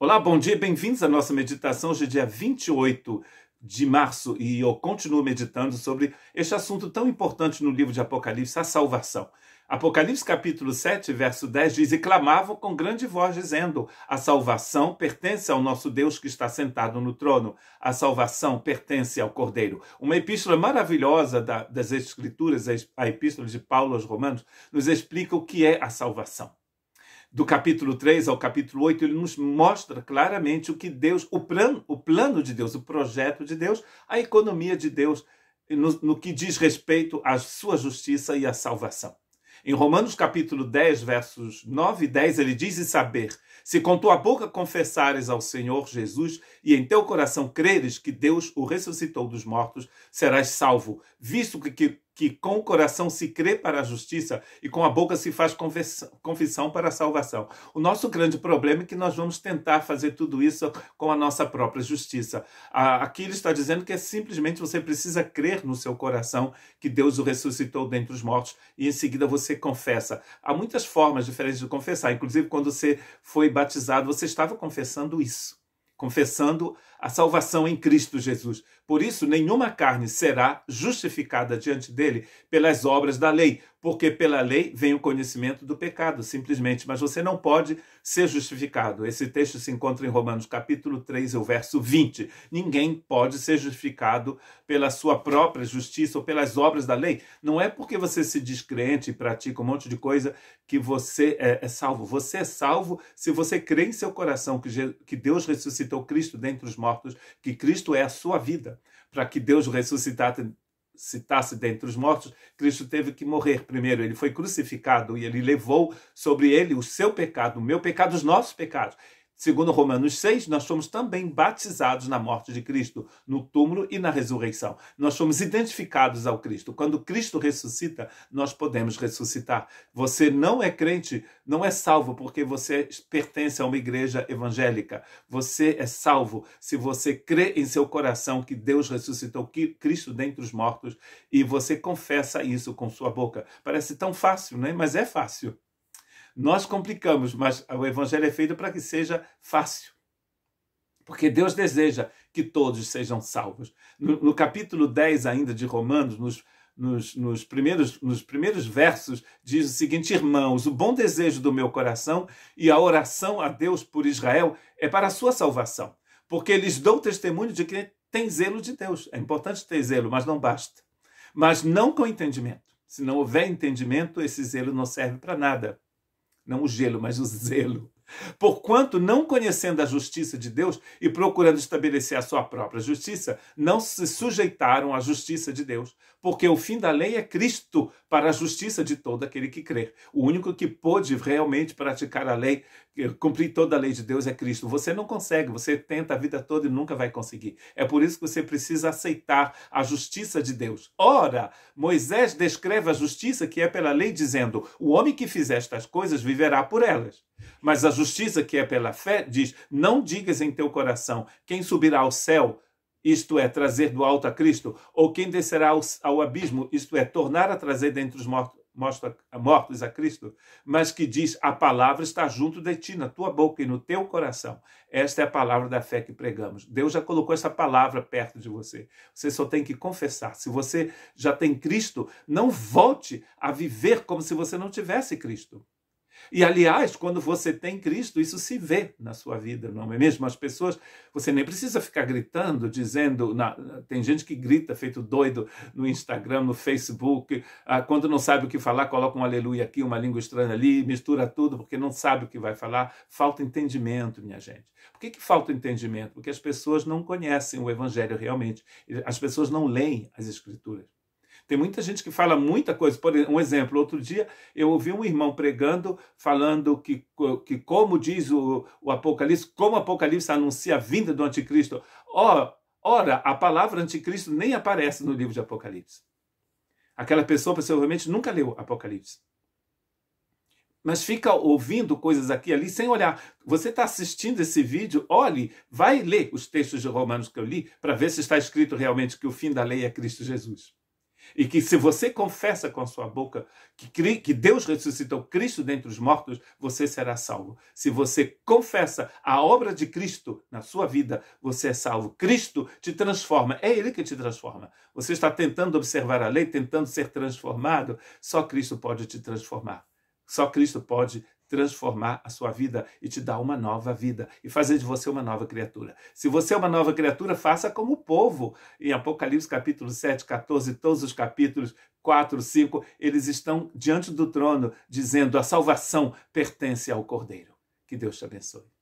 Olá, bom dia, bem-vindos à nossa meditação. Hoje é dia 28 de março e eu continuo meditando sobre este assunto tão importante no livro de Apocalipse, a salvação. Apocalipse capítulo 7, verso 10 diz: "E clamavam com grande voz, dizendo, a salvação pertence ao nosso Deus que está sentado no trono. A salvação pertence ao Cordeiro." Uma epístola maravilhosa das Escrituras, a epístola de Paulo aos Romanos, nos explica o que é a salvação. Do capítulo 3 ao capítulo 8, ele nos mostra claramente o que Deus, o plano de Deus, o projeto de Deus, a economia de Deus, no que diz respeito à sua justiça e à salvação. Em Romanos capítulo 10, versos 9 e 10, ele diz: "E saber, se com tua boca confessares ao Senhor Jesus e em teu coração creres que Deus o ressuscitou dos mortos, serás salvo, visto que com o coração se crê para a justiça e com a boca se faz confissão para a salvação." O nosso grande problema é que nós vamos tentar fazer tudo isso com a nossa própria justiça. Aqui ele está dizendo que simplesmente você precisa crer no seu coração que Deus o ressuscitou dentre os mortos e em seguida você confessa. Há muitas formas diferentes de confessar. Inclusive, quando você foi batizado, você estava confessando isso. Confessando a salvação em Cristo Jesus. Por isso, nenhuma carne será justificada diante dele pelas obras da lei, porque pela lei vem o conhecimento do pecado, simplesmente. Mas você não pode ser justificado. Esse texto se encontra em Romanos capítulo 3, o verso 20. Ninguém pode ser justificado pela sua própria justiça ou pelas obras da lei. Não é porque você se diz crente e pratica um monte de coisa que você é salvo. Você é salvo se você crê em seu coração que Deus ressuscitou Cristo dentre os mortos, que Cristo é a sua vida. Para que Deus o ressuscitasse dentre os mortos, Cristo teve que morrer primeiro. Ele foi crucificado e ele levou sobre ele o seu pecado, o meu pecado, os nossos pecados. Segundo Romanos 6, nós fomos também batizados na morte de Cristo, no túmulo e na ressurreição. Nós fomos identificados ao Cristo. Quando Cristo ressuscita, nós podemos ressuscitar. Você não é crente, não é salvo porque você pertence a uma igreja evangélica. Você é salvo se você crê em seu coração que Deus ressuscitou Cristo dentre os mortos e você confessa isso com sua boca. Parece tão fácil, né? Mas é fácil. Nós complicamos, mas o evangelho é feito para que seja fácil. Porque Deus deseja que todos sejam salvos. No capítulo 10 ainda de Romanos, nos primeiros versos, diz o seguinte: "Irmãos, o bom desejo do meu coração e a oração a Deus por Israel é para a sua salvação. Porque lhes dou testemunho de que tem zelo de Deus." É importante ter zelo, mas não basta. Mas não com entendimento. Se não houver entendimento, esse zelo não serve para nada. Não o gelo, mas o zelo. "Porquanto, não conhecendo a justiça de Deus e procurando estabelecer a sua própria justiça, não se sujeitaram à justiça de Deus. Porque o fim da lei é Cristo para a justiça de todo aquele que crer." O único que pôde realmente praticar a lei, cumprir toda a lei de Deus, é Cristo. Você não consegue, você tenta a vida toda e nunca vai conseguir. É por isso que você precisa aceitar a justiça de Deus. Ora, Moisés descreve a justiça que é pela lei, dizendo: "O homem que fizer estas coisas viverá por elas." Mas a justiça que é pela fé diz: "Não digas em teu coração, quem subirá ao céu, isto é, trazer do alto a Cristo, ou quem descerá ao abismo, isto é, tornar a trazer dentre os mortos a Cristo, mas que diz: a palavra está junto de ti, na tua boca e no teu coração." Esta é a palavra da fé que pregamos. Deus já colocou essa palavra perto de você. Você só tem que confessar. Se você já tem Cristo, não volte a viver como se você não tivesse Cristo. E, aliás, quando você tem Cristo, isso se vê na sua vida, não é mesmo? As pessoas, você nem precisa ficar gritando, dizendo... Tem gente que grita feito doido no Instagram, no Facebook, quando não sabe o que falar, coloca um aleluia aqui, uma língua estranha ali, mistura tudo, porque não sabe o que vai falar. Falta entendimento, minha gente. Por que falta entendimento? Porque as pessoas não conhecem o evangelho realmente. As pessoas não leem as Escrituras. Tem muita gente que fala muita coisa. Por um exemplo, outro dia eu ouvi um irmão pregando, falando que como diz o Apocalipse, como o Apocalipse anuncia a vinda do anticristo. Ora, a palavra anticristo nem aparece no livro de Apocalipse. Aquela pessoa possivelmente nunca leu Apocalipse. Mas fica ouvindo coisas aqui e ali sem olhar. Você está assistindo esse vídeo, olhe, vai ler os textos de Romanos que eu li para ver se está escrito realmente que o fim da lei é Cristo Jesus. E que se você confessa com a sua boca que Deus ressuscitou Cristo dentre os mortos, você será salvo. Se você confessa a obra de Cristo na sua vida, você é salvo. Cristo te transforma, é Ele que te transforma. Você está tentando observar a lei, tentando ser transformado, só Cristo pode te transformar. Só Cristo pode transformar a sua vida e te dar uma nova vida e fazer de você uma nova criatura. Se você é uma nova criatura, faça como o povo. Em Apocalipse capítulo 7, 14, todos os capítulos 4, 5, eles estão diante do trono dizendo: a salvação pertence ao Cordeiro. Que Deus te abençoe.